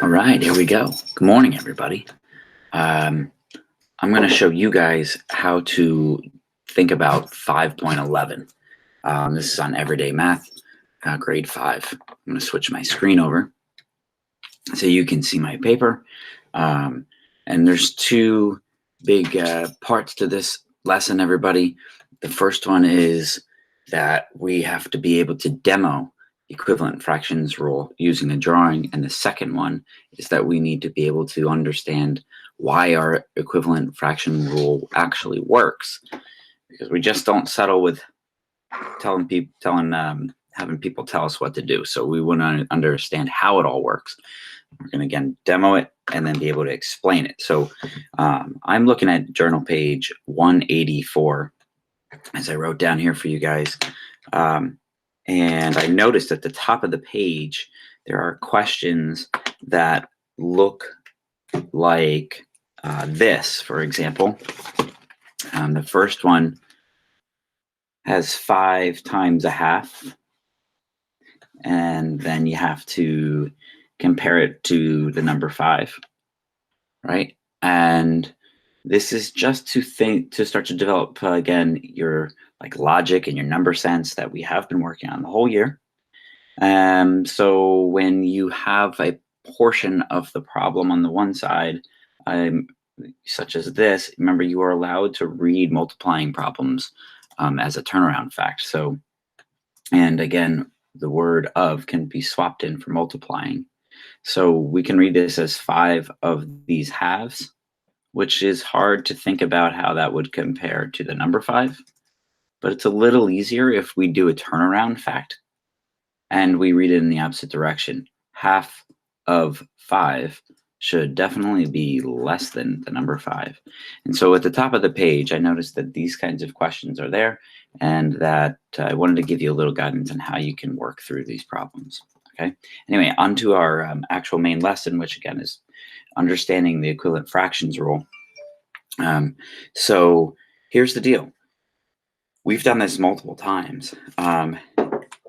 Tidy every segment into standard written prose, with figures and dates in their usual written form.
All right, here we go. Good morning, everybody. Um, I'm going to show you guys how to think about 5.11. This is on Everyday Math, grade 5. I'm going to switch my screen over so you can see my paper. And there's two big parts to this lesson, everybody. The first one is that we have to be able to demo equivalent fractions rule using a drawing, and the second one is that we need to be able to understand why our equivalent fraction rule actually works, because we just don't settle with having people tell us what to do. So we want to understand how it all works. We're going to again demo it and then be able to explain it. So I'm looking at journal page 184 as I wrote down here for you guys. And I noticed at the top of the page, there are questions that look like this, for example. The first one has 5 times a half. And then you have to compare it to the number 5, right? And this is just to start to develop, again, your logic and your number sense that we have been working on the whole year. So when you have a portion of the problem on the one side, such as this, remember you are allowed to read multiplying problems as a turnaround fact. So, and again, the word of can be swapped in for multiplying. So we can read this as 5 of these halves, which is hard to think about how that would compare to the number 5. But it's a little easier if we do a turnaround fact and we read it in the opposite direction. Half of 5 should definitely be less than the number 5. And so at the top of the page, I noticed that these kinds of questions are there, and that I wanted to give you a little guidance on how you can work through these problems. Okay. Anyway, on to our actual main lesson, which again is understanding the equivalent fractions rule. So here's the deal. We've done this multiple times. How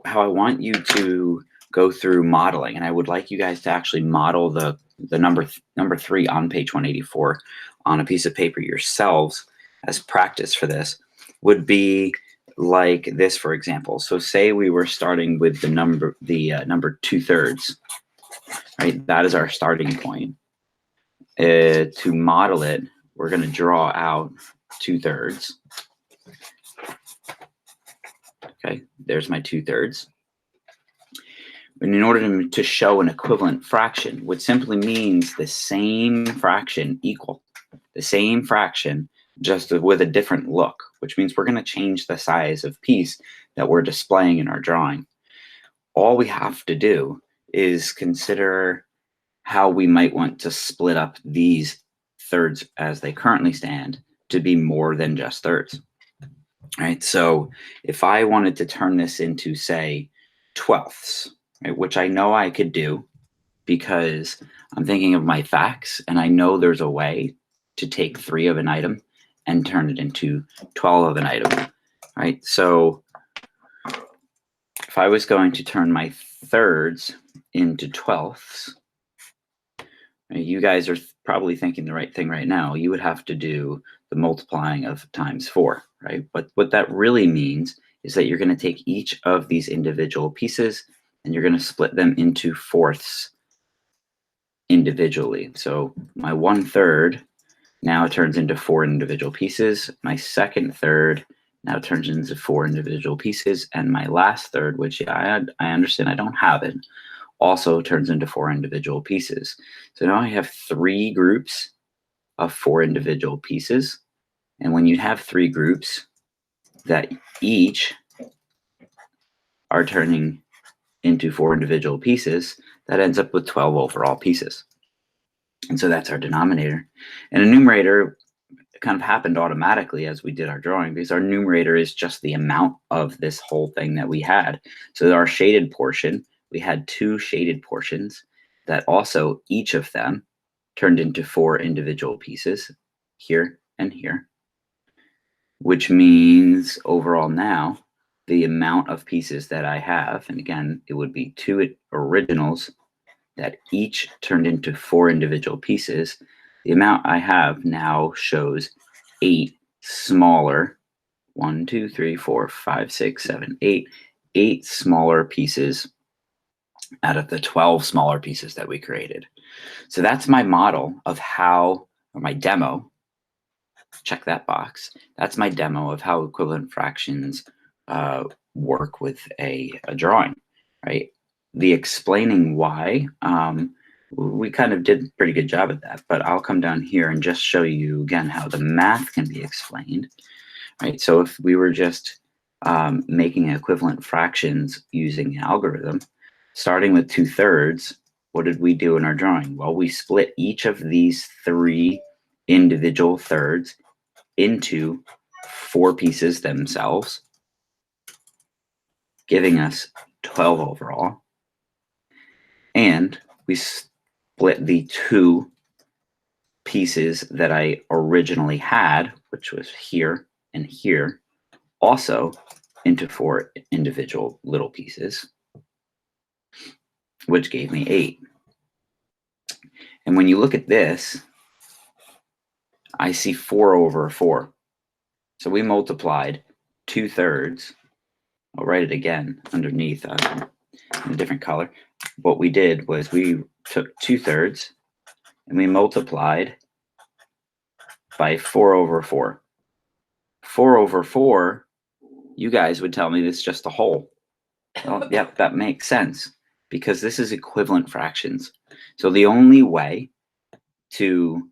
I want you to go through modeling, and I would like you guys to actually model the number 3 on page 184 on a piece of paper yourselves as practice for this, would be like this, for example. So say we were starting with the number 2/3, right? That is our starting point. To model it, we're going to draw out 2/3. Okay, there's my 2/3. And in order to show an equivalent fraction, which simply means the same fraction equal, the same fraction just with a different look, which means we're going to change the size of piece that we're displaying in our drawing. All we have to do is consider how we might want to split up these thirds as they currently stand to be more than just thirds. Right? So if I wanted to turn this into, say, 12ths, right, which I know I could do because I'm thinking of my facts, and I know there's a way to take 3 of an item and turn it into 12 of an item, right? So if I was going to turn my thirds into 12ths, you guys are probably thinking the right thing right now. You would have to do the multiplying of times 4, right? But what that really means is that you're going to take each of these individual pieces and you're going to split them into fourths individually. So my 1/3 now turns into 4 individual pieces. My second third now turns into 4 individual pieces. And my last third, which I understand I don't have it, also turns into 4 individual pieces. So now I have 3 groups of 4 individual pieces. And when you have 3 groups that each are turning into 4 individual pieces, that ends up with 12 overall pieces. And so that's our denominator. And a numerator kind of happened automatically as we did our drawing, because our numerator is just the amount of this whole thing that we had. So our shaded portion, we had 2 shaded portions that also each of them turned into 4 individual pieces, here and here, which means overall now the amount of pieces that I have, and again, it would be 2 originals that each turned into 4 individual pieces, the amount I have now shows 8 smaller, 1, 2, 3, 4, 5, 6, 7, 8, 8 smaller pieces out of the 12 smaller pieces that we created. So that's my model of how, or my demo, check that box. That's my demo of how equivalent fractions work with a drawing, right? The explaining why, we kind of did a pretty good job at that, but I'll come down here and just show you again how the math can be explained, right? So if we were just making equivalent fractions using an algorithm, starting with 2/3, what did we do in our drawing? Well, we split each of these 3 individual thirds into 4 pieces themselves, giving us 12 overall. And we split the 2 pieces that I originally had, which was here and here, also into 4 individual little pieces, which gave me 8. And when you look at this, I see 4 over 4. So we multiplied 2/3. I'll write it again underneath in a different color. What we did was we took 2/3 and we multiplied by 4 over 4. 4 over 4, you guys would tell me this is just a whole. Well, yep, that makes sense because this is equivalent fractions. So the only way to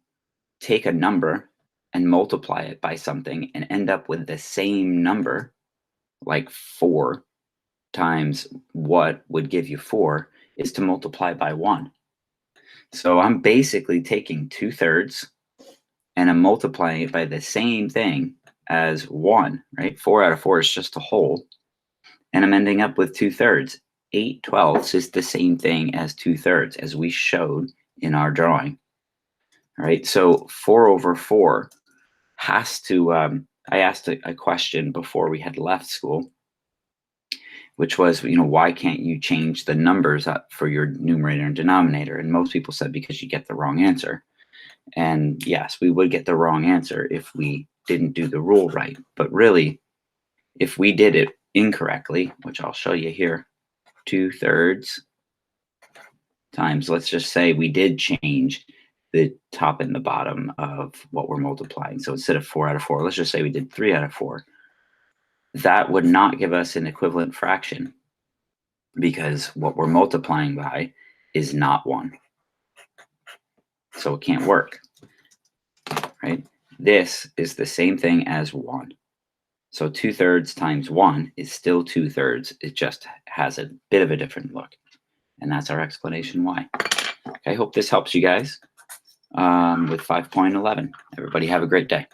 take a number and multiply it by something and end up with the same number, like 4 times what would give you 4, is to multiply by 1. So I'm basically taking 2/3 and I'm multiplying it by the same thing as 1, right? 4 out of 4 is just a whole. And I'm ending up with 2/3. 8/12 is the same thing as 2/3, as we showed in our drawing. All right, so 4 over 4 has to, I asked a question before we had left school, which was, why can't you change the numbers up for your numerator and denominator? And most people said because you get the wrong answer. And yes, we would get the wrong answer if we didn't do the rule right. But really, if we did it incorrectly, which I'll show you here, 2/3 times, let's just say we did change the top and the bottom of what we're multiplying. So instead of 4 out of 4, let's just say we did 3 out of 4. That would not give us an equivalent fraction because what we're multiplying by is not 1. So it can't work, right? This is the same thing as 1. So 2/3 times 1 is still 2/3. It just has a bit of a different look. And that's our explanation why. Okay, I hope this helps you guys with 5.11. Everybody have a great day.